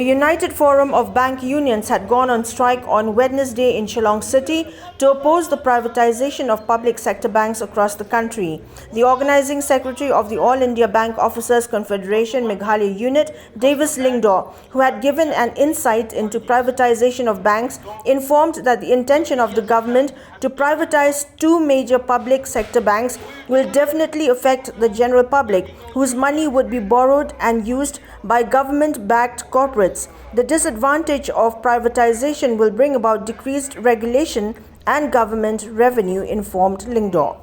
United Forum of Bank Unions had gone on strike on Wednesday in Shillong City to oppose the privatization of public sector banks across the country. The organizing secretary of the All India Bank Officers Confederation Meghalaya Unit, Davis Lingdaw, who had given an insight into privatization of banks, informed that the intention of the government to privatize two major public sector banks will definitely affect the general public, whose money would be borrowed and used by government-backed corporates. The disadvantage of privatization will bring about decreased regulation and government revenue, informed Lingdaw.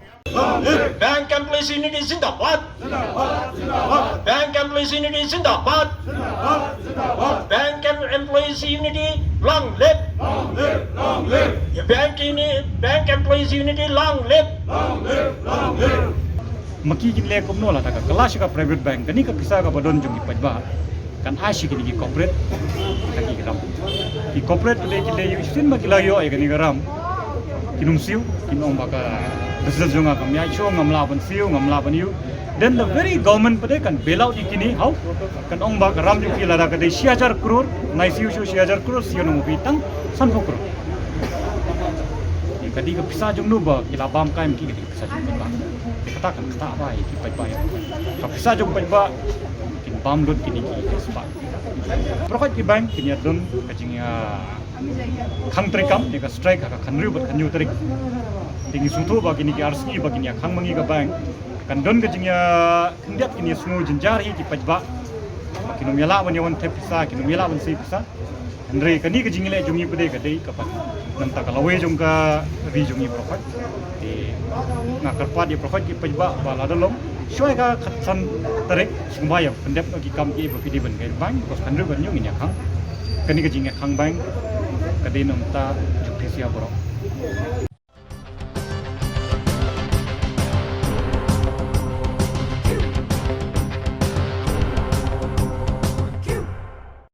Bank employees unity Zindabad. Bank employees unity Zindabad. Bank employees unity long live. Bank employees unity long live. Maki kin le kumno la taka kelas ka private bank kani ka pisa ka badon jung ki pajba kan ashi kini ki corporate kaki gram ki corporate de ki le yusin ma ki la yo ai kani gram kinum siu kinong baka business junga kam ya cho ngam la ban siu ngam la ban yu then the very government pade kan bail out ikini how kan ong baka ram ju ki la ka de 6000 crore nai siu 6000 crore siu no bi tang san crore kadi ka pisa jung nu ba ki la bam kai ki ki pisa jung ba kata kan kata apa ki pai ka pisa jung pai ba kin bam dot kini ki spa profit ki bank kini adon ka jingya khang trikam ni ka strike ka khanru ba khanyu trik tingi sungtho ba kini ki RC ba kini khang mangi ka bank kan don ka jingya khindiat kini sungu jinjar hi ki pajba kinu mela ban yawan te pisa kinu mela ban si pisa andre kani ka jingile jungi pade ka dei ka pat nam ta ka lawe jung ka ri jungi profit e nga karpa di profit ki pajba ba la dalom shoi ka khatsan tarik sumaya pendep ki kam ki ba pidi ban kai bank ko khanru ban yung nya khang kani ka jinga khang bank ka dei nam ta jukti sia bro